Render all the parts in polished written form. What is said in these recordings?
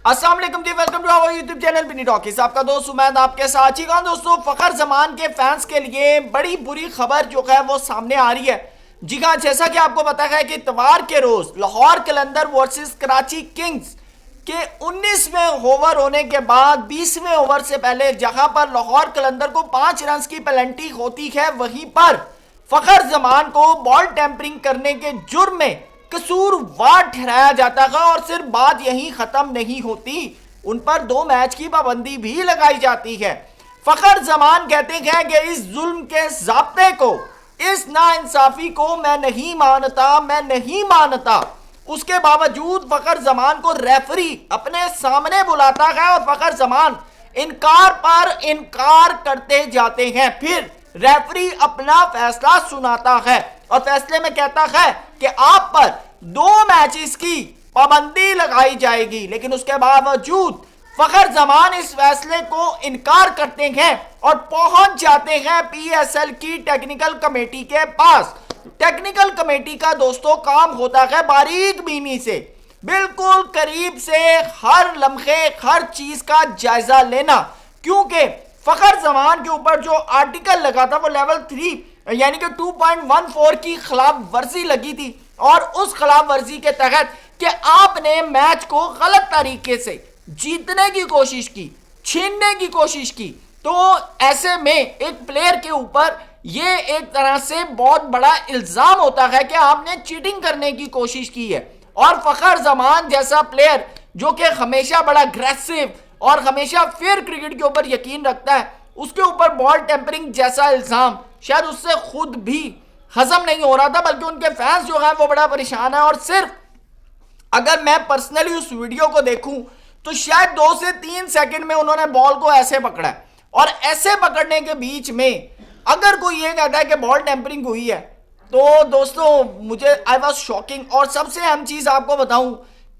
अस्सलाम वालेकुम जी, welcome to our YouTube channel Bini Talkies. आपका दोस्त उमैद आपके साथ। जी हाँ दोस्तों, फखर जमान के फैंस के लिए बड़ी बुरी खबर जो है वो सामने आ रही है। जी हाँ, जैसा कि आपको पता है कि इतवार के रोज लाहौर कलंदर वर्सेस कराची किंग्स के 19वें ओवर होने के बाद 20वें ओवर से पहले जहां पर लाहौर कलंदर को 5 रन की पेनल्टी होती है, वहीं पर फखर जमान को बॉल टेम्परिंग करने के जुर्म में कसूरवार ठहराया जाता है। और सिर्फ बात यहीं खत्म नहीं होती, उन पर 2 मैच की पाबंदी भी लगाई जाती है। फखर जमान कहते हैं कि इस जुल्म के ज़ाब्ते को, इस नाइंसाफी को मैं नहीं मानता। उसके बावजूद फखर जमान को रेफरी अपने सामने बुलाता है और फखर जमान इनकार पर इनकार करते जाते हैं। फिर रेफरी अपना फैसला सुनाता है और फैसले में कहता है कि आप पर 2 मैचेस की पाबंदी लगाई जाएगी। लेकिन उसके बावजूद फखर जमान इस फैसले को इनकार करते हैं और पहुंच जाते हैं पीएसएल की टेक्निकल कमेटी के पास। टेक्निकल कमेटी का दोस्तों काम होता है बारीक बीनी से, बिल्कुल करीब से हर लम्हे हर चीज का जायजा लेना, क्योंकि फखर जमान के ऊपर जो आर्टिकल लगा था वो लेवल 3 यानी कि 2.14 की खिलाफ वर्जी लगी थी। और उस खिलाफ वर्जी के तहत कि आपने मैच को गलत तरीके से जीतने की कोशिश की, छीनने की कोशिश की, तो ऐसे में एक प्लेयर के ऊपर ये एक तरह से बहुत बड़ा इल्जाम होता है कि आपने चीटिंग करने की कोशिश की है। और फखर जमान जैसा प्लेयर जो कि हमेशा बड़ा अग्रेसिव और हमेशा फेयर क्रिकेट के ऊपर यकीन रखता है, उसके ऊपर बॉल टेम्परिंग जैसा इल्जाम शायद उससे खुद भी हजम नहीं हो रहा था, बल्कि उनके फैंस जो है वो बड़ा परेशान है। और सिर्फ अगर मैं पर्सनली उस वीडियो को देखूं तो शायद 2 से 3 सेकंड में उन्होंने बॉल को ऐसे पकड़ा है, और ऐसे पकड़ने के बीच में अगर कोई ये कहता है कि बॉल टेम्परिंग हुई है तो दोस्तों मुझे आई वॉज शॉकिंग। और सबसे अहम चीज आपको बताऊं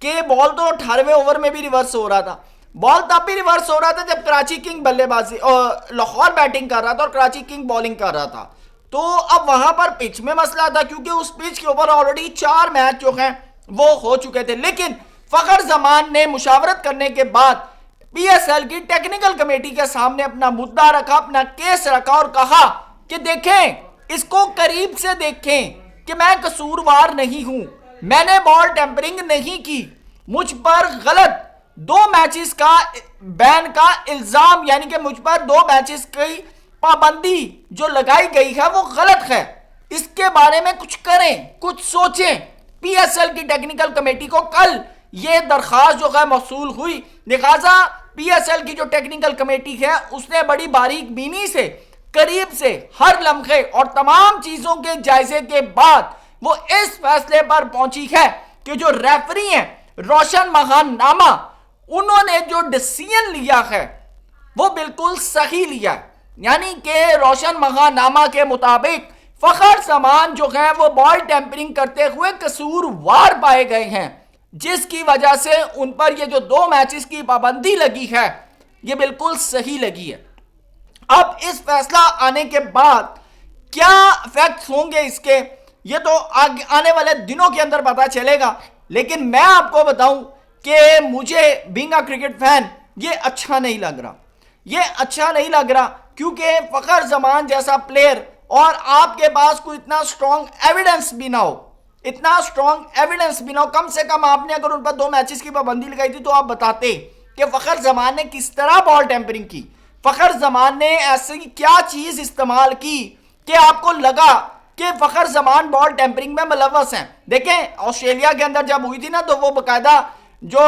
कि बॉल तो 18वें ओवर में भी रिवर्स हो रहा था। बॉल तब भी रिवर्स हो रहा था जब कराची किंग बल्लेबाजी और लाहौर बैटिंग कर रहा था और कराची किंग बॉलिंग कर रहा था। तो अब वहां पर पिच में मसला था, क्योंकि उस पिच के ऊपर ऑलरेडी 4 मैच जो हैं वो हो चुके थे। लेकिन फखर जमान ने मुशावरत करने के बाद पीएसएल की टेक्निकल कमेटी के सामने अपना मुद्दा रखा, अपना केस रखा और कहा कि देखें, इसको करीब से देखें कि मैं कसूरवार नहीं हूं, मैंने बॉल टेम्परिंग नहीं की, मुझ पर गलत 2 मैचेस का बैन का इल्जाम यानी कि मुझ पर 2 मैचेस की पाबंदी जो लगाई गई है वो गलत है। इसके बारे में कुछ करें, कुछ सोचें। पीएसएल की टेक्निकल कमेटी को कल ये दरखास्त जो है मौसूल हुई, लिहाजा पीएसएल की जो टेक्निकल कमेटी है उसने बड़ी बारीक बीनी से, करीब से हर लम्हे और तमाम चीजों के जायजे के बाद वो इस फैसले पर पहुंची है कि जो रेफरी हैं रोशन महानामा, उन्होंने जो डिसीजन लिया है वो बिल्कुल सही लिया है। यानी कि रोशन महानामा के मुताबिक फखर जमान जो है वो बॉल टेम्परिंग करते हुए कसूरवार पाए गए हैं, जिसकी वजह से उन पर ये जो 2 मैचेस की पाबंदी लगी है ये बिल्कुल सही लगी है। अब इस फैसला आने के बाद क्या इफेक्ट्स होंगे इसके, ये तो आने वाले दिनों के अंदर पता चलेगा। लेकिन मैं आपको बताऊं कि मुझे बीइंग अ क्रिकेट फैन ये अच्छा नहीं लग रहा, क्योंकि फखर जमान जैसा प्लेयर और आपके पास कोई इतना स्ट्रॉन्ग एविडेंस भी ना हो, कम से कम आपने अगर उन पर 2 मैचेस की पाबंदी लगाई थी तो आप बताते कि फखर जमान ने किस तरह बॉल टेम्परिंग की, फखर जमान ने ऐसी क्या चीज इस्तेमाल की कि आपको लगा कि फखर जमान बॉल टेम्परिंग में मुलव्वस हैं। देखें, ऑस्ट्रेलिया के अंदर जब हुई थी ना, तो वो बकायदा जो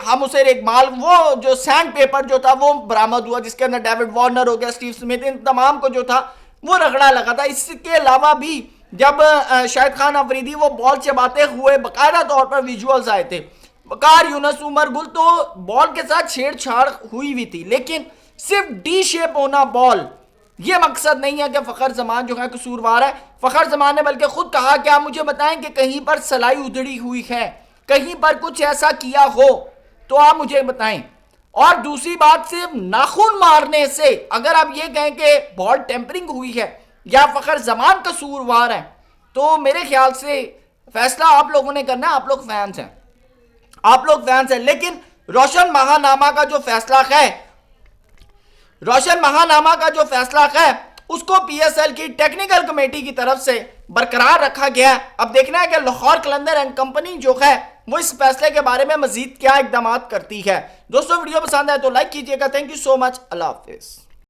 हम उसे रेगमाल, वो जो सैंड पेपर जो था वो बरामद हुआ, जिसके अंदर डेविड वार्नर हो गया, स्टीव स्मिथ, इन तमाम को जो था वो रगड़ा लगा था। इसके अलावा भी जब शाहिद खान अफरीदी वो बॉल चबाते हुए बकायदा तौर पर विजुअल्स आए थे, बकार यूनुस, उमर गुल, तो बॉल के साथ छेड़छाड़ हुई हुई थी। लेकिन सिर्फ डी शेप होना बॉल, ये मकसद नहीं है कि फखर जमान जो है कसूरवार है। फखर जमान ने बल्कि खुद कहा कि आप मुझे बताएं कि कहीं पर सलाई उधड़ी हुई है, कहीं पर कुछ ऐसा किया हो तो आप मुझे बताएं। और दूसरी बात, सिर्फ नाखून मारने से अगर आप ये कहें कि बॉल टेम्परिंग हुई है या फखर जमान कसूरवार है, तो मेरे ख्याल से फैसला आप लोगों ने करना है। आप लोग फैंस हैं, आप लोग फैंस हैं, लेकिन रोशन महानामा का जो फैसला है उसको पीएसएल की टेक्निकल कमेटी की तरफ से बरकरार रखा गया है। अब देखना है कि लाहौर कलंदर एंड कंपनी जो है वो इस फैसले के बारे में मजीद क्या इकदाम करती है। दोस्तों वीडियो पसंद आए तो लाइक कीजिएगा। Thank you so much. Allah Hafiz.